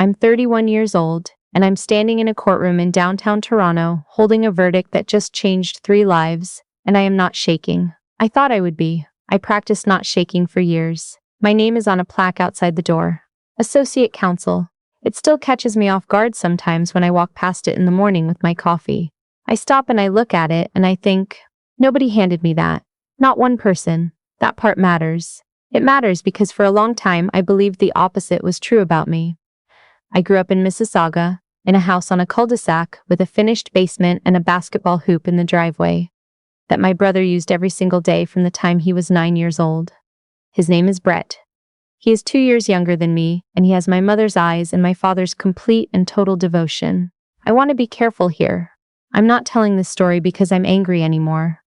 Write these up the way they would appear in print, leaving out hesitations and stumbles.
I'm 31 years old, and I'm standing in a courtroom in downtown Toronto, holding a verdict that just changed 3 lives, and I am not shaking. I thought I would be. I practiced not shaking for years. My name is on a plaque outside the door. Associate Counsel. It still catches me off guard sometimes when I walk past it in the morning with my coffee. I stop and I look at it and I think, nobody handed me that. Not one person. That part matters. It matters because for a long time I believed the opposite was true about me. I grew up in Mississauga, in a house on a cul-de-sac with a finished basement and a basketball hoop in the driveway that my brother used every single day from the time he was 9 years old. His name is Brett. He is 2 years younger than me, and he has my mother's eyes and my father's complete and total devotion. I want to be careful here. I'm not telling this story because I'm angry anymore.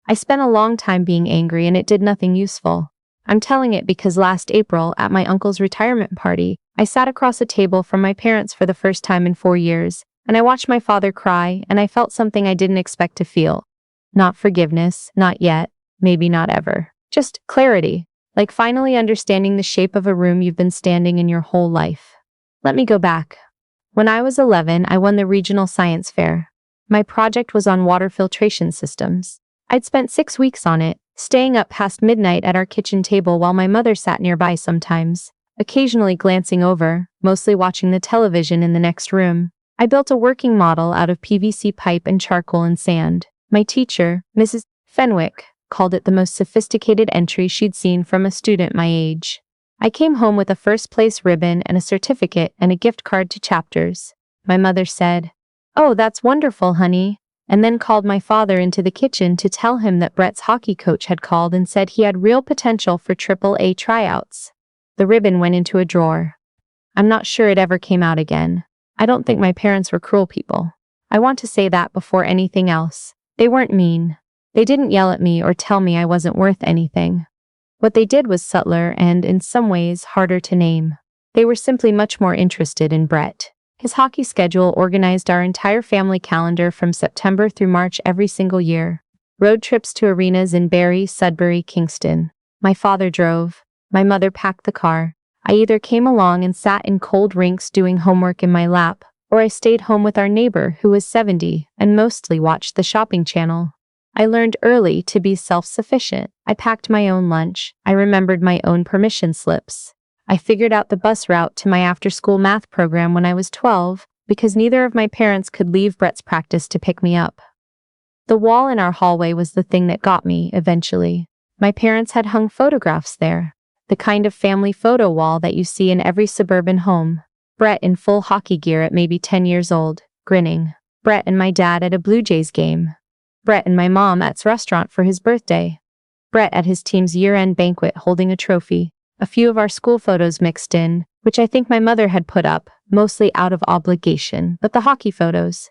I spent a long time being angry and it did nothing useful. I'm telling it because last April, at my uncle's retirement party, I sat across a table from my parents for the first time in 4 years, and I watched my father cry, and I felt something I didn't expect to feel. Not forgiveness, not yet, maybe not ever. Just clarity, like finally understanding the shape of a room you've been standing in your whole life. Let me go back. When I was 11, I won the regional science fair. My project was on water filtration systems. I'd spent 6 weeks on it, staying up past midnight at our kitchen table while my mother sat nearby sometimes, occasionally glancing over, mostly watching the television in the next room. I built a working model out of PVC pipe and charcoal and sand. My teacher, Mrs. Fenwick, called it the most sophisticated entry she'd seen from a student my age. I came home with a first-place ribbon and a certificate and a gift card to Chapters. My mother said, "Oh, that's wonderful, honey," and then called my father into the kitchen to tell him that Brett's hockey coach had called and said he had real potential for AAA tryouts. The ribbon went into a drawer. I'm not sure it ever came out again. I don't think my parents were cruel people. I want to say that before anything else. They weren't mean. They didn't yell at me or tell me I wasn't worth anything. What they did was subtler and, in some ways, harder to name. They were simply much more interested in Brett. His hockey schedule organized our entire family calendar from September through March every single year. Road trips to arenas in Barrie, Sudbury, Kingston. My father drove. My mother packed the car. I either came along and sat in cold rinks doing homework in my lap, or I stayed home with our neighbor who was 70 and mostly watched the shopping channel. I learned early to be self-sufficient. I packed my own lunch. I remembered my own permission slips. I figured out the bus route to my after-school math program when I was 12 because neither of my parents could leave Brett's practice to pick me up. The wall in our hallway was the thing that got me, eventually. My parents had hung photographs there. The kind of family photo wall that you see in every suburban home. Brett in full hockey gear at maybe 10 years old, grinning. Brett and my dad at a Blue Jays game. Brett and my mom at the restaurant for his birthday. Brett at his team's year-end banquet holding a trophy. A few of our school photos mixed in, which I think my mother had put up, mostly out of obligation, but the hockey photos.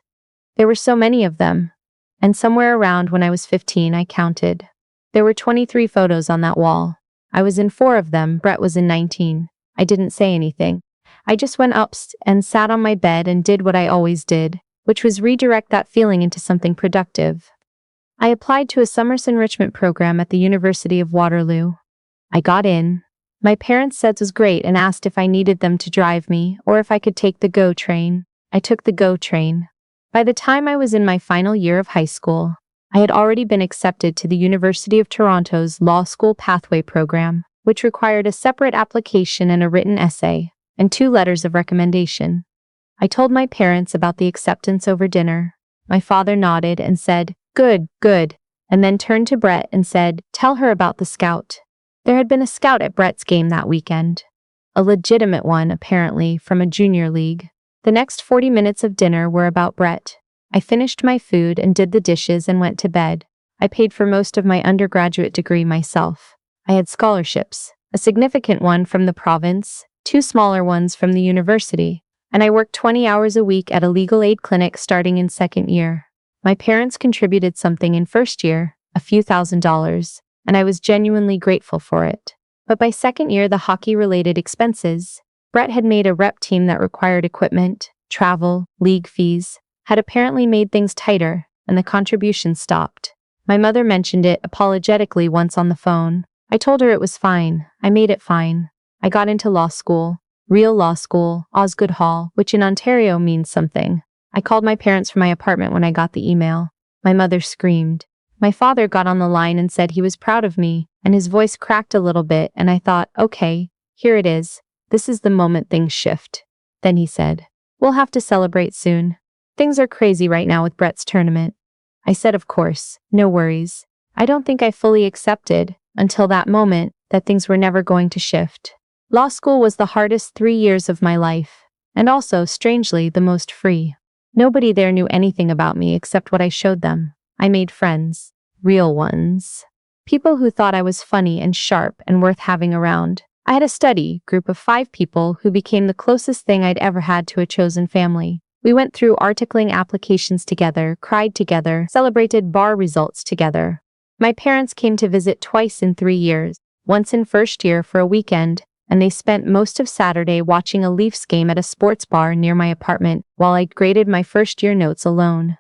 There were so many of them. And somewhere around when I was 15, I counted. There were 23 photos on that wall. I was in 4 of them, Brett was in 19. I didn't say anything. I just went up and sat on my bed and did what I always did, which was redirect that feeling into something productive. I applied to a summer's enrichment program at the University of Waterloo. I got in. My parents said it was great and asked if I needed them to drive me or if I could take the GO train. I took the GO train. By the time I was in my final year of high school, I had already been accepted to the University of Toronto's Law School Pathway program, which required a separate application and a written essay, and 2 letters of recommendation. I told my parents about the acceptance over dinner. My father nodded and said, "Good, good," and then turned to Brett and said, "Tell her about the scout." There had been a scout at Brett's game that weekend. A legitimate one, apparently, from a junior league. The next 40 minutes of dinner were about Brett. I finished my food and did the dishes and went to bed. I paid for most of my undergraduate degree myself. I had scholarships, a significant one from the province, 2 smaller ones from the university, and I worked 20 hours a week at a legal aid clinic starting in 2nd year. My parents contributed something in 1st year, a few $1,000s, and I was genuinely grateful for it. But by 2nd year, the hockey-related expenses, Brett had made a rep team that required equipment, travel, league fees, had apparently made things tighter, and the contributions stopped. My mother mentioned it apologetically once on the phone. I told her it was fine. I made it fine. I got into law school. Real law school, Osgoode Hall, which in Ontario means something. I called my parents from my apartment when I got the email. My mother screamed. My father got on the line and said he was proud of me, and his voice cracked a little bit, and I thought, okay, here it is. This is the moment things shift. Then he said, we'll have to celebrate soon. Things are crazy right now with Brett's tournament. I said, of course, no worries. I don't think I fully accepted, until that moment, that things were never going to shift. Law school was the hardest 3 years of my life, and also, strangely, the most free. Nobody there knew anything about me except what I showed them. I made friends. Real ones. People who thought I was funny and sharp and worth having around. I had a study group of 5 people who became the closest thing I'd ever had to a chosen family. We went through articling applications together, cried together, celebrated bar results together. My parents came to visit twice in 3 years, once in first year for a weekend, and they spent most of Saturday watching a Leafs game at a sports bar near my apartment while I graded my first year notes alone.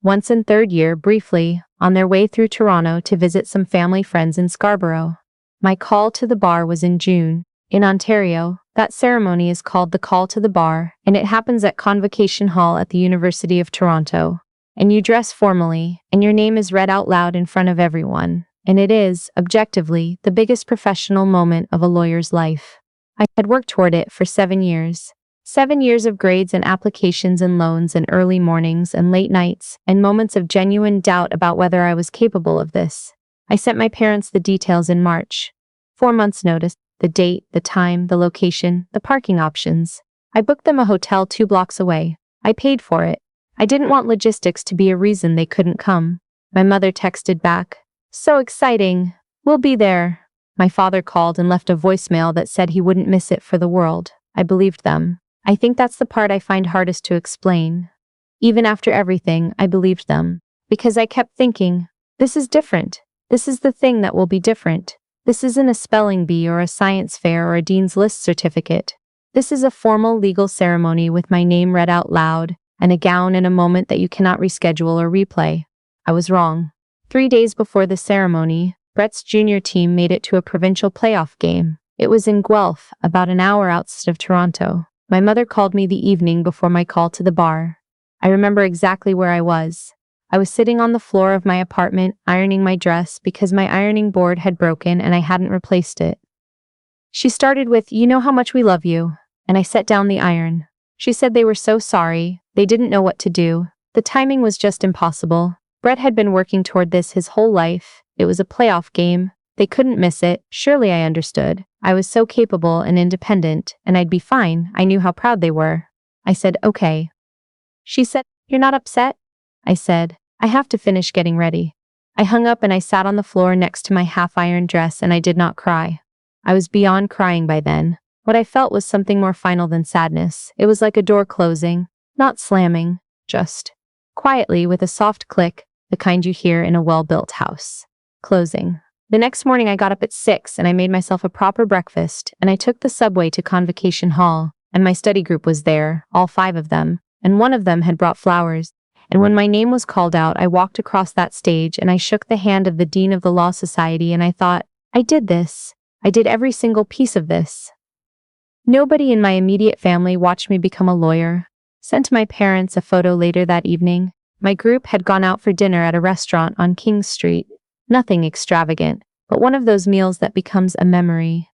Once in third year, briefly, on their way through Toronto to visit some family friends in Scarborough. My call to the bar was in June. In Ontario, that ceremony is called the Call to the Bar, and it happens at Convocation Hall at the University of Toronto. And you dress formally, and your name is read out loud in front of everyone. And it is, objectively, the biggest professional moment of a lawyer's life. I had worked toward it for 7 years. 7 years of grades and applications and loans and early mornings and late nights and moments of genuine doubt about whether I was capable of this. I sent my parents the details in March. 4 months' notice, the date, the time, the location, the parking options. I booked them a hotel 2 blocks away. I paid for it. I didn't want logistics to be a reason they couldn't come. My mother texted back, "So exciting. We'll be there." My father called and left a voicemail that said he wouldn't miss it for the world. I believed them. I think that's the part I find hardest to explain. Even after everything, I believed them. Because I kept thinking, this is different. This is the thing that will be different. This isn't a spelling bee or a science fair or a Dean's List certificate. This is a formal legal ceremony with my name read out loud, and a gown and a moment that you cannot reschedule or replay. I was wrong. 3 days before the ceremony, Brett's junior team made it to a provincial playoff game. It was in Guelph, about an hour outside of Toronto. My mother called me the evening before my call to the bar. I remember exactly where I was. I was sitting on the floor of my apartment, ironing my dress because my ironing board had broken and I hadn't replaced it. She started with, "You know how much we love you," and I set down the iron. She said they were so sorry, they didn't know what to do. The timing was just impossible. Brett had been working toward this his whole life. It was a playoff game. They couldn't miss it. Surely I understood. I was so capable and independent, and I'd be fine. I knew how proud they were. I said, okay. She said, "You're not upset?" I said, "I have to finish getting ready." I hung up and I sat on the floor next to my half-ironed dress and I did not cry. I was beyond crying by then. What I felt was something more final than sadness. It was like a door closing, not slamming, just quietly with a soft click, the kind you hear in a well-built house. Closing. The next morning I got up at 6 and I made myself a proper breakfast and I took the subway to Convocation Hall, and my study group was there, all 5 of them, and one of them had brought flowers. And when my name was called out, I walked across that stage and I shook the hand of the Dean of the Law Society and I thought, I did this. I did every single piece of this. Nobody in my immediate family watched me become a lawyer. Sent my parents a photo later that evening. My group had gone out for dinner at a restaurant on King Street. Nothing extravagant, but one of those meals that becomes a memory.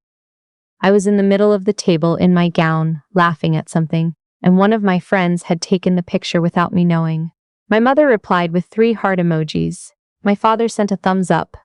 I was in the middle of the table in my gown, laughing at something, and one of my friends had taken the picture without me knowing. My mother replied with 3 heart emojis. My father sent a thumbs up.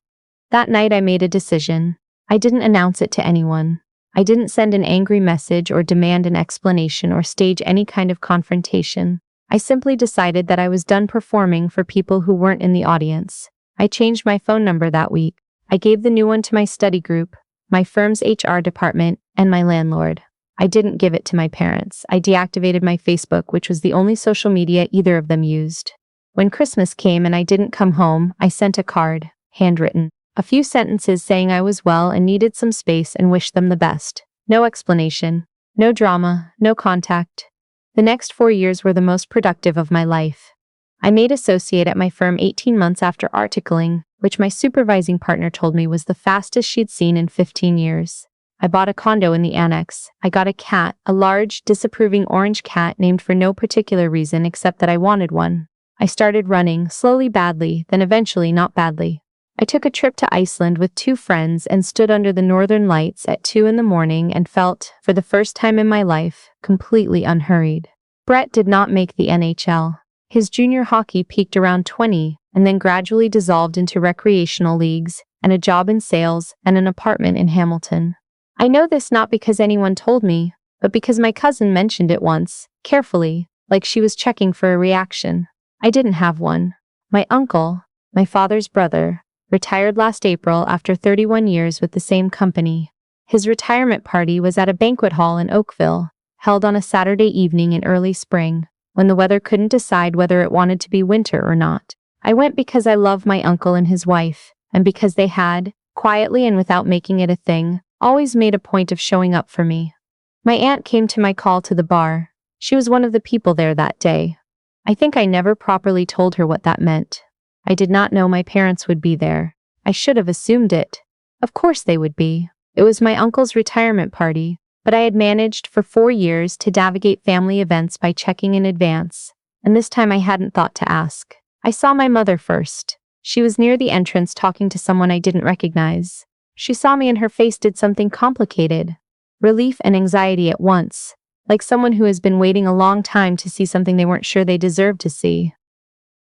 That night I made a decision. I didn't announce it to anyone. I didn't send an angry message or demand an explanation or stage any kind of confrontation. I simply decided that I was done performing for people who weren't in the audience. I changed my phone number that week. I gave the new one to my study group, my firm's HR department, and my landlord. I didn't give it to my parents. I deactivated my Facebook, which was the only social media either of them used. When Christmas came and I didn't come home, I sent a card, handwritten. A few sentences saying I was well and needed some space and wished them the best. No explanation. No drama. No contact. The next 4 years were the most productive of my life. I made associate at my firm 18 months after articling, which my supervising partner told me was the fastest she'd seen in 15 years. I bought a condo in the annex. I got a cat, a large, disapproving orange cat named for no particular reason except that I wanted one. I started running, slowly badly, then eventually not badly. I took a trip to Iceland with 2 friends and stood under the northern lights at 2 in the morning and felt, for the first time in my life, completely unhurried. Brett did not make the NHL. His junior hockey peaked around 20 and then gradually dissolved into recreational leagues and a job in sales and an apartment in Hamilton. I know this not because anyone told me, but because my cousin mentioned it once, carefully, like she was checking for a reaction. I didn't have one. My uncle, my father's brother, retired last April after 31 years with the same company. His retirement party was at a banquet hall in Oakville, held on a Saturday evening in early spring, when the weather couldn't decide whether it wanted to be winter or not. I went because I love my uncle and his wife, and because they had, quietly and without making it a thing, always made a point of showing up for me. My aunt came to my call to the bar. She was one of the people there that day. I think I never properly told her what that meant. I did not know my parents would be there. I should have assumed it. Of course they would be. It was my uncle's retirement party, but I had managed for 4 years to navigate family events by checking in advance, and this time I hadn't thought to ask. I saw my mother first. She was near the entrance talking to someone I didn't recognize. She saw me and her face did something complicated. Relief and anxiety at once, like someone who has been waiting a long time to see something they weren't sure they deserved to see.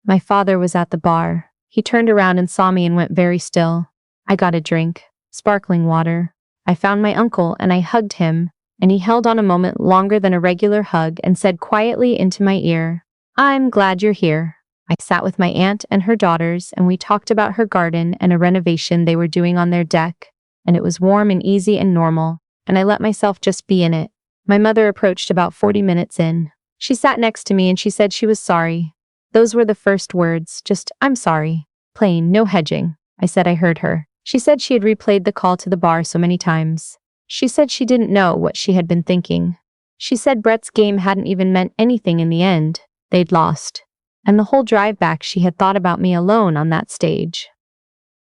My father was at the bar. He turned around and saw me and went very still. I got a drink, sparkling water. I found my uncle and I hugged him, and he held on a moment longer than a regular hug and said quietly into my ear, "I'm glad you're here." I sat with my aunt and her daughters and we talked about her garden and a renovation they were doing on their deck, and it was warm and easy and normal, and I let myself just be in it. My mother approached about 40 minutes in. She sat next to me and she said she was sorry. Those were the first words, just, "I'm sorry." Plain, no hedging. I said I heard her. She said she had replayed the call to the bar so many times. She said she didn't know what she had been thinking. She said Brett's game hadn't even meant anything in the end. They'd lost. And the whole drive back she had thought about me alone on that stage.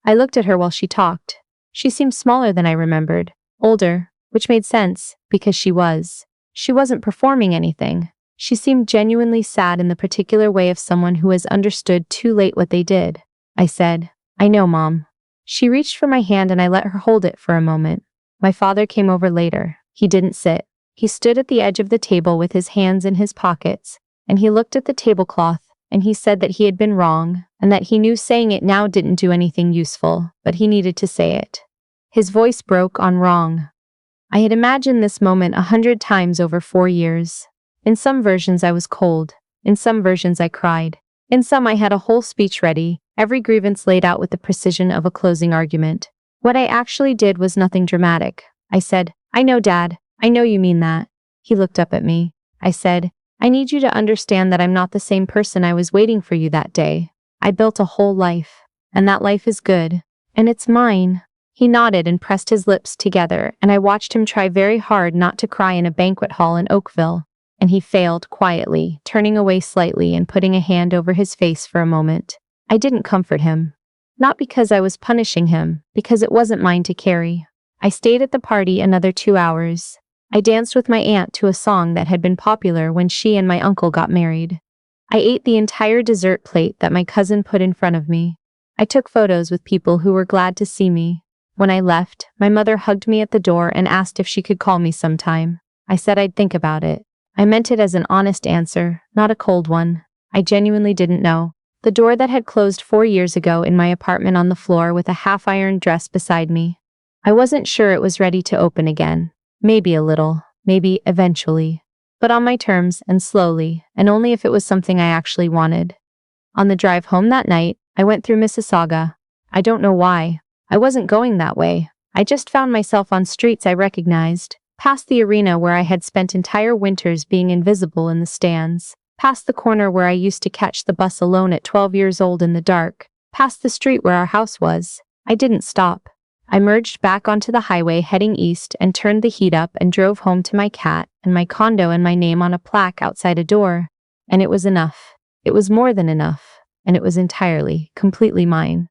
I looked at her while she talked. She seemed smaller than I remembered, older, which made sense, because she was. She wasn't performing anything. She seemed genuinely sad in the particular way of someone who has understood too late what they did. I said, "I know, Mom." She reached for my hand and I let her hold it for a moment. My father came over later. He didn't sit. He stood at the edge of the table with his hands in his pockets, and he looked at the tablecloth, and he said that he had been wrong, and that he knew saying it now didn't do anything useful, but he needed to say it. His voice broke on wrong. I had imagined this moment 100 times over 4 years. In some versions I was cold. In some versions I cried. In some I had a whole speech ready, every grievance laid out with the precision of a closing argument. What I actually did was nothing dramatic. I said, "I know, Dad. I know you mean that." He looked up at me. I said, "I need you to understand that I'm not the same person I was waiting for you that day. I built a whole life, and that life is good, and it's mine." He nodded and pressed his lips together, and I watched him try very hard not to cry in a banquet hall in Oakville, and he failed quietly, turning away slightly and putting a hand over his face for a moment. I didn't comfort him. Not because I was punishing him, because it wasn't mine to carry. I stayed at the party another 2 hours. I danced with my aunt to a song that had been popular when she and my uncle got married. I ate the entire dessert plate that my cousin put in front of me. I took photos with people who were glad to see me. When I left, my mother hugged me at the door and asked if she could call me sometime. I said I'd think about it. I meant it as an honest answer, not a cold one. I genuinely didn't know. The door that had closed 4 years ago in my apartment on the floor with a half-ironed dress beside me. I wasn't sure it was ready to open again. Maybe a little, maybe eventually. But on my terms and slowly, and only if it was something I actually wanted. On the drive home that night, I went through Mississauga. I don't know why. I wasn't going that way. I just found myself on streets I recognized, past the arena where I had spent entire winters being invisible in the stands, past the corner where I used to catch the bus alone at 12 years old in the dark, past the street where our house was. I didn't stop. I merged back onto the highway heading east and turned the heat up and drove home to my cat and my condo and my name on a plaque outside a door. And it was enough. It was more than enough. And it was entirely, completely mine.